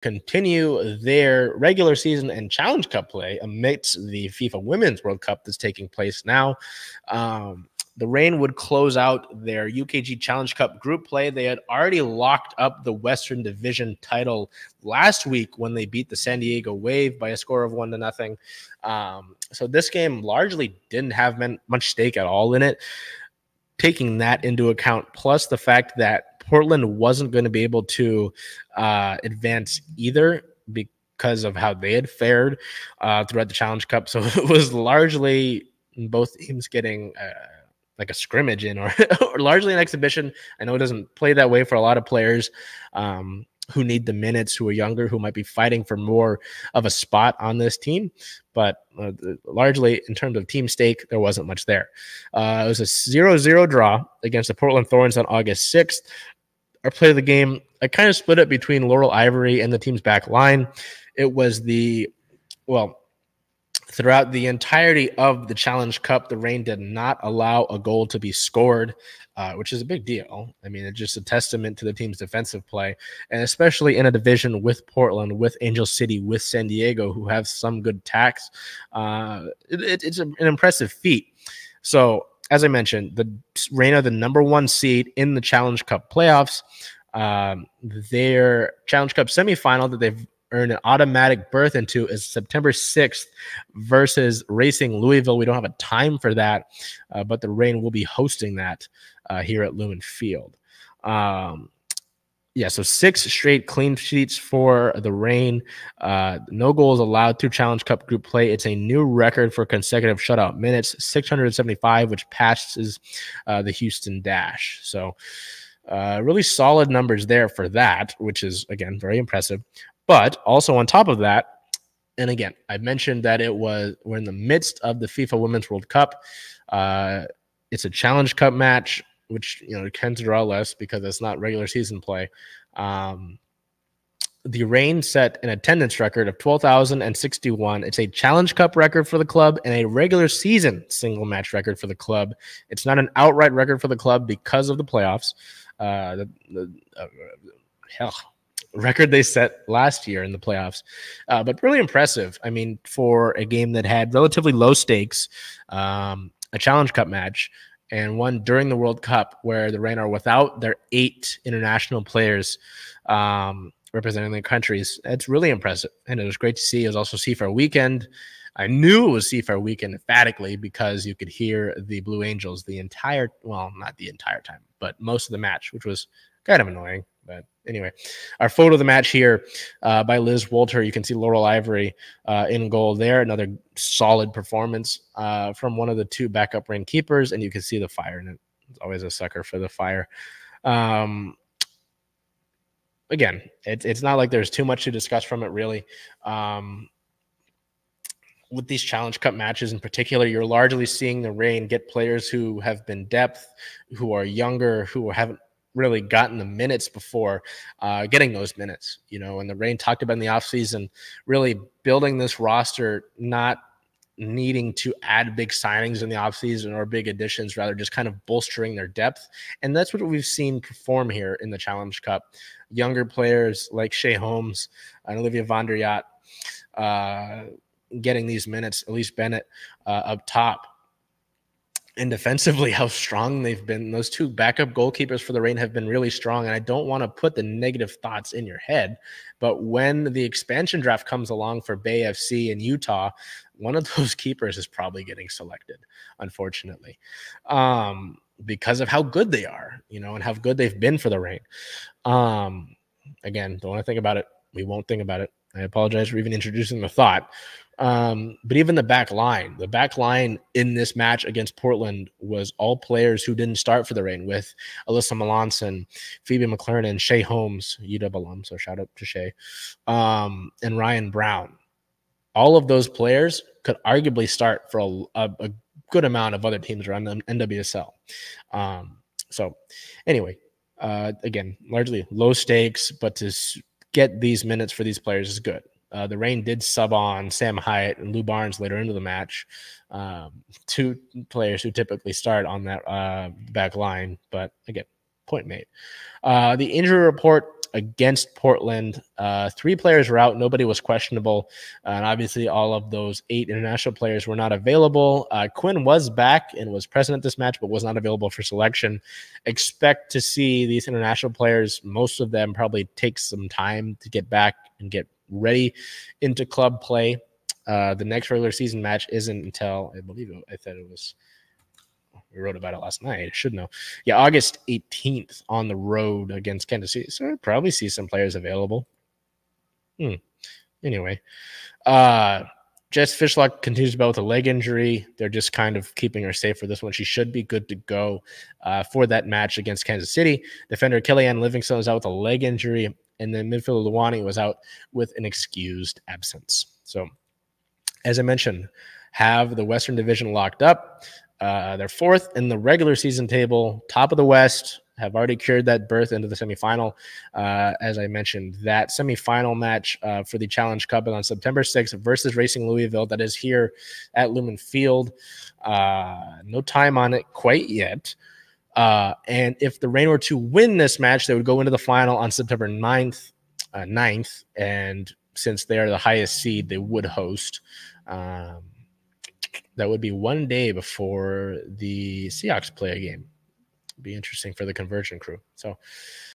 continue their regular season and Challenge Cup play amidst the FIFA Women's World Cup that's taking place now. The Reign would close out their UKG Challenge Cup group play. They had already locked up the Western Division title last week when they beat the San Diego Wave by a score of 1-0. So this game largely didn't have much stake at all in it. Taking that into account, plus the fact that Portland wasn't going to be able to advance either because of how they had fared throughout the Challenge Cup. So it was largely both teams getting like a scrimmage in or largely an exhibition. I know it doesn't play that way for a lot of players who need the minutes, who are younger, who might be fighting for more of a spot on this team. But largely in terms of team stake, there wasn't much there. It was a 0-0 draw against the Portland Thorns on August 6th. Our play of the game, I kind of split it between Laurel Ivory and the team's back line. It was throughout the entirety of the Challenge Cup, the Reign did not allow a goal to be scored, which is a big deal. I mean, it's just a testament to the team's defensive play, and especially in a division with Portland, with Angel City, with San Diego, who have some good tacks. It's an impressive feat. So, as I mentioned, the Reign are the #1 seed in the Challenge Cup playoffs. Their Challenge Cup semifinal that they've earned an automatic berth into is September 6th versus Racing Louisville. We don't have a time for that, but the Reign will be hosting that here at Lumen Field. So 6 straight clean sheets for the Reign. No goals allowed through Challenge Cup group play. It's a new record for consecutive shutout minutes, 675, which passes the Houston Dash. So really solid numbers there for that, which is, again, very impressive. But also on top of that, and again, I mentioned that we're in the midst of the FIFA Women's World Cup. It's a Challenge Cup match, which it tends to draw less because it's not regular season play. The Reign set an attendance record of 12,061. It's a Challenge Cup record for the club and a regular season single match record for the club. It's not an outright record for the club because of the playoffs. Record they set last year in the playoffs, but really impressive. I mean, for a game that had relatively low stakes, a Challenge Cup match, and one during the World Cup where the Reign are without their 8 international players representing their countries. It's really impressive, and it was great to see. It was also Seafair Weekend. I knew it was Seafair Weekend emphatically because you could hear the Blue Angels not the entire time, but most of the match, which was kind of annoying. But anyway, our photo of the match here by Liz Wolter. You can see Laurel Ivory in goal there. Another solid performance from one of the 2 backup Reign keepers, and you can see the fire in it. It's always a sucker for the fire. Again, it's not like there's too much to discuss from it, really. With these Challenge Cup matches in particular, you're largely seeing the Reign get players who have been depth, who are younger, who haven't really gotten the minutes before getting those minutes, and the Reign talked about in the offseason, really building this roster, not needing to add big signings in the offseason or big additions, rather just kind of bolstering their depth. And that's what we've seen perform here in the Challenge Cup. Younger players like Shea Holmes and Olivia von der Yacht getting these minutes, Elise Bennett up top. And defensively, how strong they've been. Those 2 backup goalkeepers for the Reign have been really strong. And I don't want to put the negative thoughts in your head, but when the expansion draft comes along for Bay FC and Utah, one of those keepers is probably getting selected, unfortunately, because of how good they are, and how good they've been for the Reign. Again, don't want to think about it. We won't think about it. I apologize for even introducing the thought. But even the back line in this match against Portland was all players who didn't start for the Reign, with Alyssa Melanson, Phoebe McLernan, Shea Holmes, UW alum, so shout out to Shea, and Ryan Brown. All of those players could arguably start for a good amount of other teams around the NWSL. So anyway, again, largely low stakes, but to get these minutes for these players is good. The Reign did sub on Sam Hyatt and Lou Barnes later into the match, 2 players who typically start on that back line. But again, point made. The injury report against Portland. 3 players were out. Nobody was questionable. And obviously, all of those 8 international players were not available. Quinn was back and was present at this match, but was not available for selection. Expect to see these international players, most of them probably take some time to get back and get ready into club play. The next regular season match isn't until, I believe I said it was, we wrote about it last night. I should know. Yeah, August 18th on the road against Kansas City. So I'll probably see some players available. Anyway, Jess Fishlock continues to battle with a leg injury. They're just kind of keeping her safe for this one. She should be good to go for that match against Kansas City. Defender Kellyanne Livingston is out with a leg injury, and then midfielder Luwani was out with an excused absence. So, as I mentioned, have the Western Division locked up. They're 4th in the regular season table, top of the West, have already cured that berth into the semifinal. As I mentioned, that semifinal match for the Challenge Cup is on September 6th versus Racing Louisville. That is here at Lumen Field. No time on it quite yet. And if the Reign were to win this match, they would go into the final on September 9th. And since they are the highest seed, they would host. That would be 1 day before the Seahawks play a game. Be interesting for the Conversion crew. So